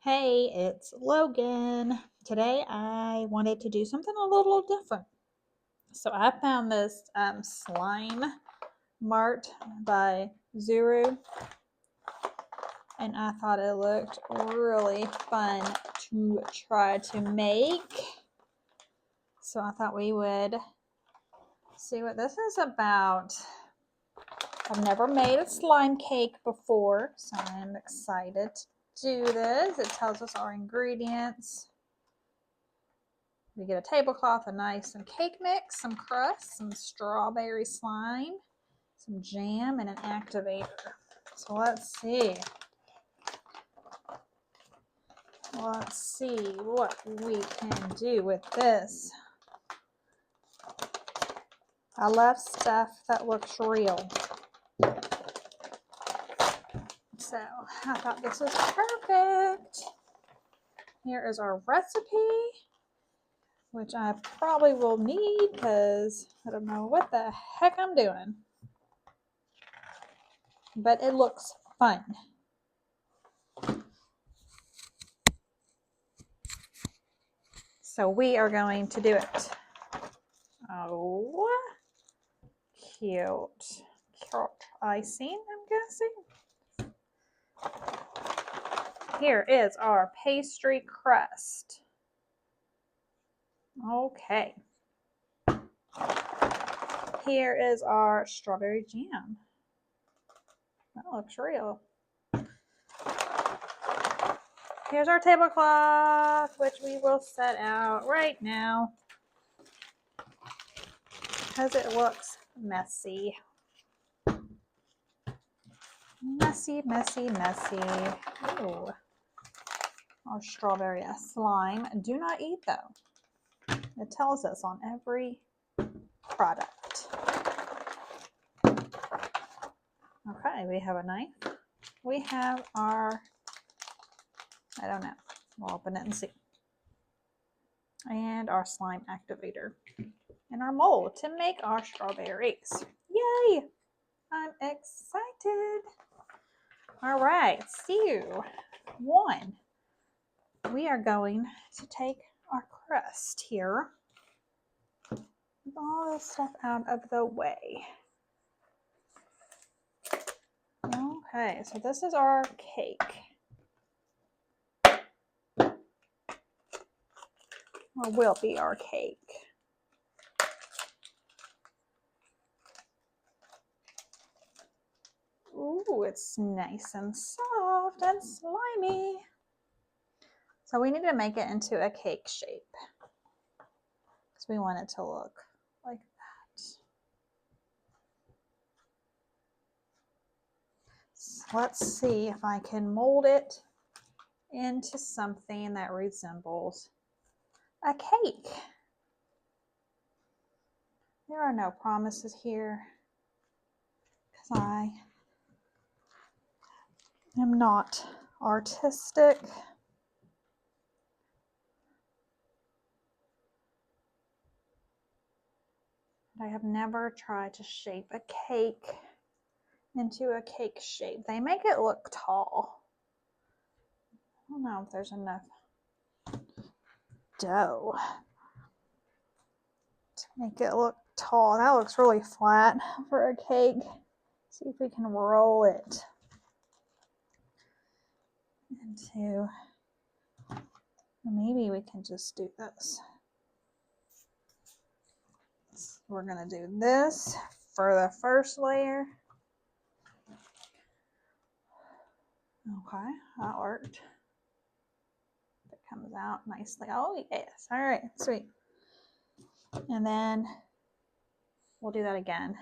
Hey, it's Logan. Today I wanted to do something a little different. So I found this slime mart by Zuru, and I thought it looked really fun to try to make. So I thought we would see what this is about. I've never made a slime cake before, so I'm excited to do this. It tells us our ingredients. We get a tablecloth, a nice some cake mix, some crust, some strawberry slime, some jam, and an activator. So let's see. Let's see what we can do with this. I love stuff that looks real. So I thought this was perfect. Here is our recipe, which I probably will need because I don't know what the heck I'm doing. But it looks fun. So we are going to do it. Oh, cute. Cute icing, I'm guessing. Here is our pastry crust. Okay. Here is our strawberry jam. That looks real. Here's our tablecloth, which we will set out right now because it looks messy. Messy, messy, messy. Ooh. Our strawberry slime. Do not eat though. It tells us on every product. Okay, we have a knife. We have our, I don't know, we'll open it and see. And our slime activator. And our mold to make our strawberries. Yay! I'm excited. All right, so one, we are going to take our crust here. Get all this stuff out of the way. Okay, so this is our cake. Or will be our cake. Ooh, it's nice and soft and slimy. So we need to make it into a cake shape because we want it to look like that. So let's see if I can mold it into something that resembles a cake. There are no promises here because I am not artistic. I have never tried to shape a cake into a cake shape. They make it look tall. I don't know if there's enough dough to make it look tall. That looks really flat for a cake. See if we can roll it into, maybe we can just do this. We're gonna do this for the first layer. Okay, that worked. It comes out nicely. Oh yes, all right, sweet. And then we'll do that again.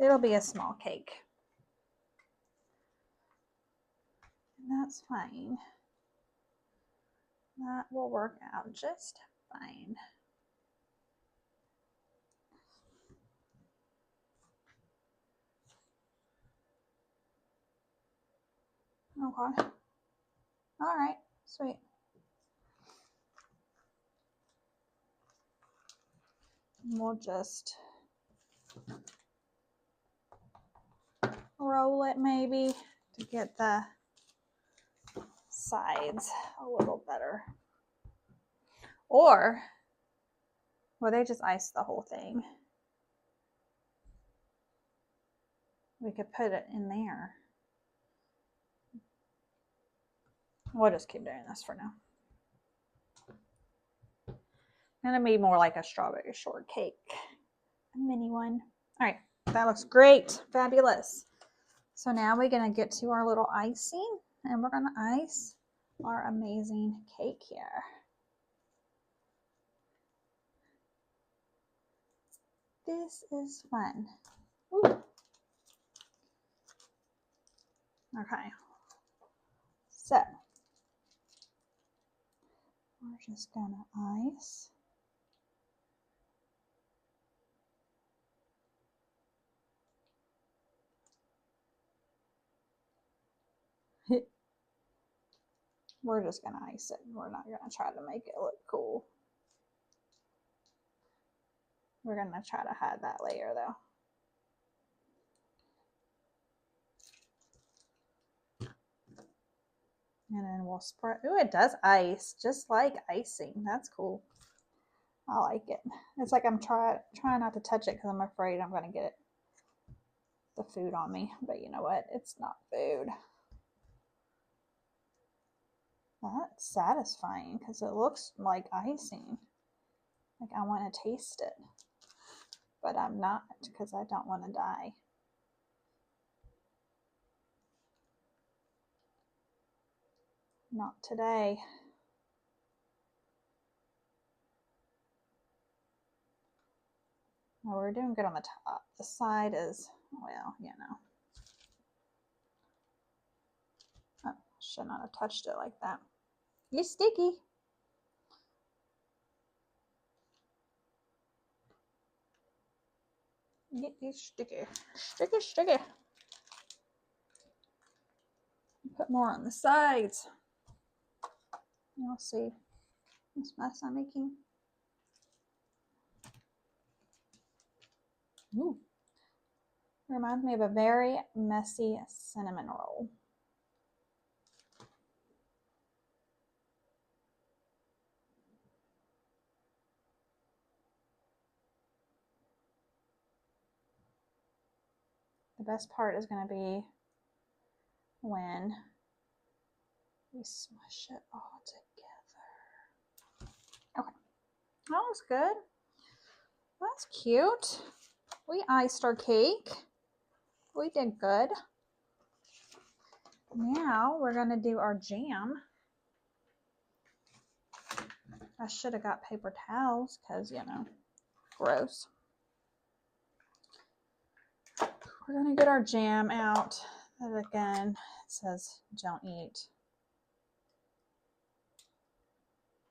It'll be a small cake. And that's fine. That will work out just fine. Okay. All right, sweet. We'll just roll it maybe to get the sides a little better. Or, well, they just iced the whole thing. We could put it in there. We'll just keep doing this for now. And it'll be more like a strawberry shortcake. A mini one. All right, that looks great. Fabulous. So now we're going to get to our little icing, and we're going to ice our amazing cake here. This is fun. Ooh. Okay. So we're just going to ice. We're just going to ice it. We're not going to try to make it look cool. We're going to try to hide that layer though. And then we'll spread. Ooh, it does ice, just like icing. That's cool. I like it. It's like I'm trying not to touch it because I'm afraid I'm going to get the food on me. But you know what? It's not food. That's satisfying because it looks like icing. Like I want to taste it. But I'm not because I don't want to die. Not today. Well, we're doing good on the top. The side is, well, you know. Oh, should not have touched it like that. You're sticky. Get you sticky. Sticky, sticky. Put more on the sides. You'll see this mess I'm making. Ooh. Reminds me of a very messy cinnamon roll. The best part is going to be when we smush it all together. Okay, that looks good. That's cute. We iced our cake. We did good. Now we're going to do our jam. I should have got paper towels because, you know, gross. We're going to get our jam out. And again, it says don't eat.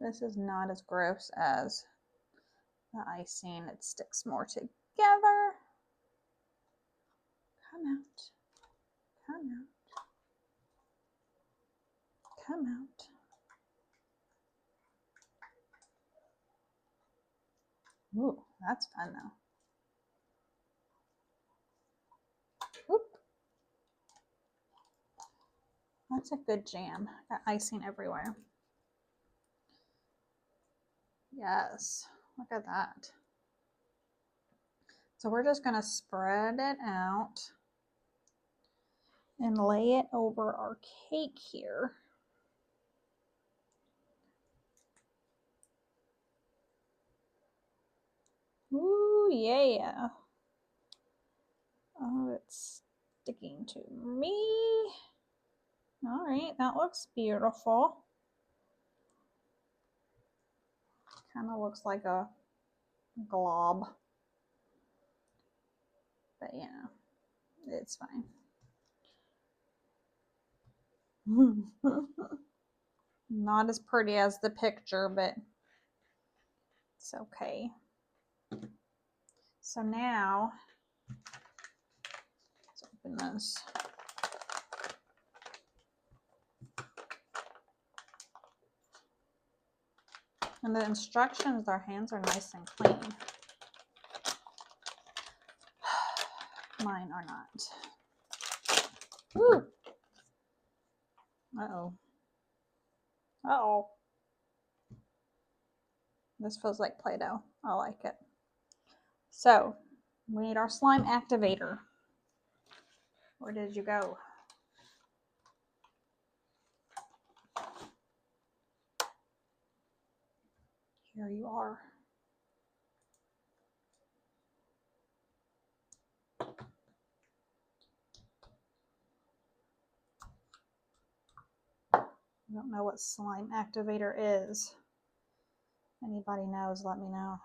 This is not as gross as the icing. It sticks more together. Come out. Come out. Come out. Ooh, that's fun though. Whoop. That's a good jam. Got icing everywhere. Yes, look at that. So we're just going to spread it out and lay it over our cake here. Ooh, yeah. Oh, it's sticking to me. All right, that looks beautiful. Kind of looks like a glob. But yeah, it's fine. Not as pretty as the picture, but it's okay. So now, let's open this. And the instructions, their hands are nice and clean. Mine are not. Woo! Uh-oh. Uh-oh. This feels like Play-Doh. I like it. So, we need our slime activator. Where did you go? Here you are. I don't know what slime activator is. Anybody knows, let me know.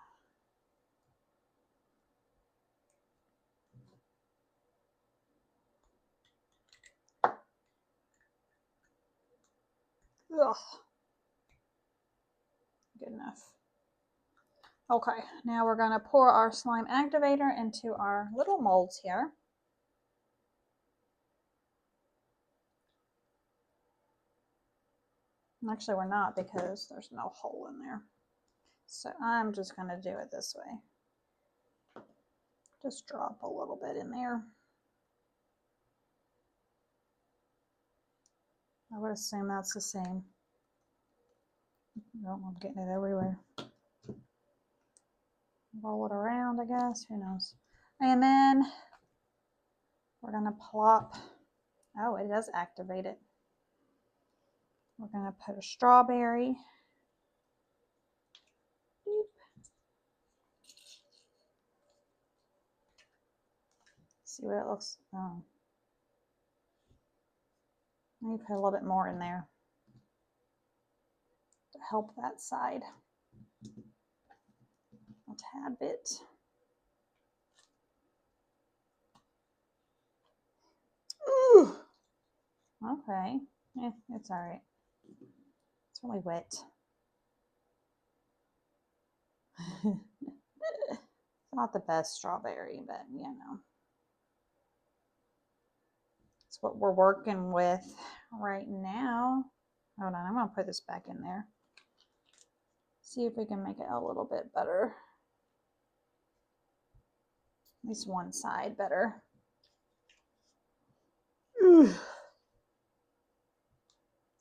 Ugh. Good enough. Okay, now we're going to pour our slime activator into our little molds here. Actually, we're not because there's no hole in there. So I'm just going to do it this way. Just drop a little bit in there. I would assume that's the same. No, I'm getting it everywhere. Roll it around, I guess. Who knows? And then we're going to plop. Oh, it does activate it. We're going to put a strawberry. Beep. See what it looks. Oh. Let me put a little bit more in there to help that side. A tad bit. Ooh. Okay. It's all right. It's really wet. It's not the best strawberry, but you know. It's what we're working with right now. Hold on, I'm going to put this back in there. See if we can make it a little bit better. At least one side better. Is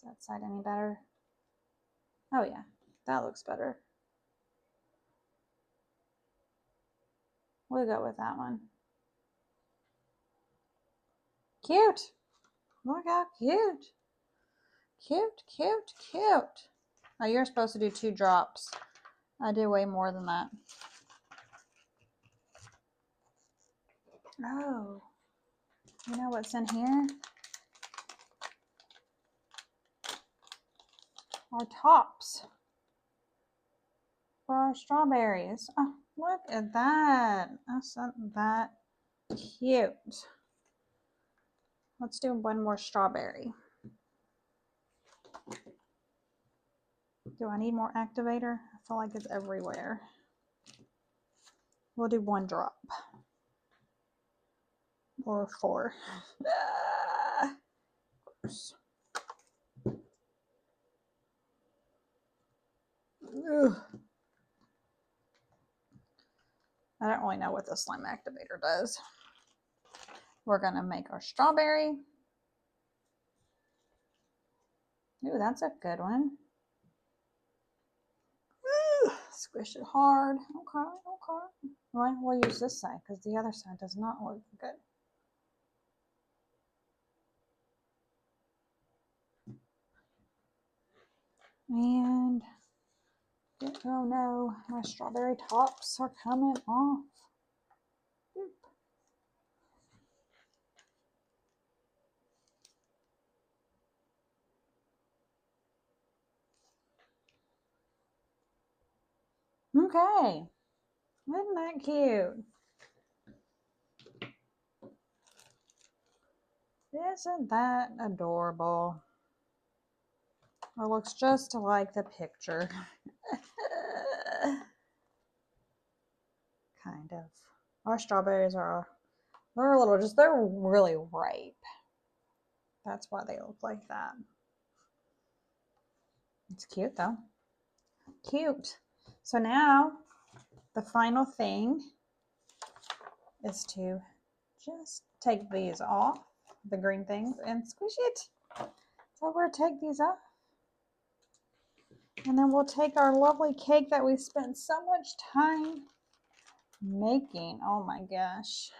that side any better? Oh yeah, that looks better. We'll go with that one. Cute. Look how cute. Cute, cute, cute. Oh, you're supposed to do 2 drops. I do way more than that. Oh, you know what's in here? Our tops for our strawberries. Oh, look at that. That's that cute. Let's do one more strawberry. Do I need more activator? I feel like it's everywhere. We'll do 1 drop. Or 4. Gross. Ugh. I don't really know what the slime activator does. We're going to make our strawberry. Ooh, that's a good one. Ooh, squish it hard. Okay, okay. Well, we'll use this side because the other side does not look good. And, oh no, my strawberry tops are coming off. Okay, isn't that cute? Isn't that adorable? It looks just like the picture. Kind of. Our strawberries are, they're a little, they're really ripe. That's why they look like that. It's cute though. Cute. So now the final thing is to just take these off, the green things, and squish it. So we're going to take these off. And then we'll take our lovely cake that we spent so much time making. Oh my gosh.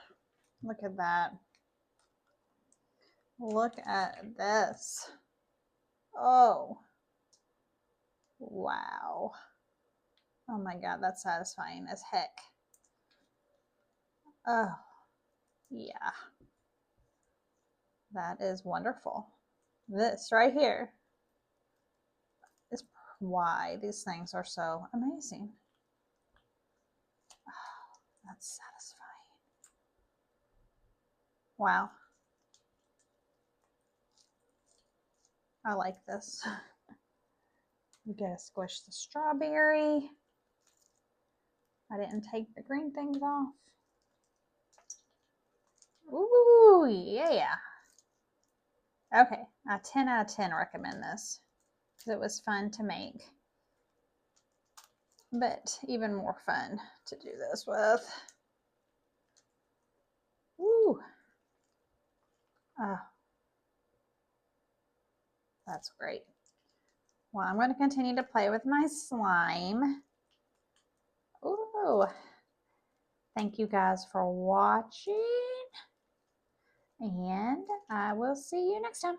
Look at that. Look at this. Oh. Wow. Oh my God, that's satisfying as heck. Oh, yeah. That is wonderful. This right here is why these things are so amazing. Oh, that's satisfying. Wow. I like this. You gotta squish the strawberry. I didn't take the green things off. Ooh, yeah. Okay, a 10 out of 10 recommend this because it was fun to make, but even more fun to do this with. Ooh. Oh, that's great. Well, I'm going to continue to play with my slime. Ooh. Thank you guys for watching, and I will see you next time.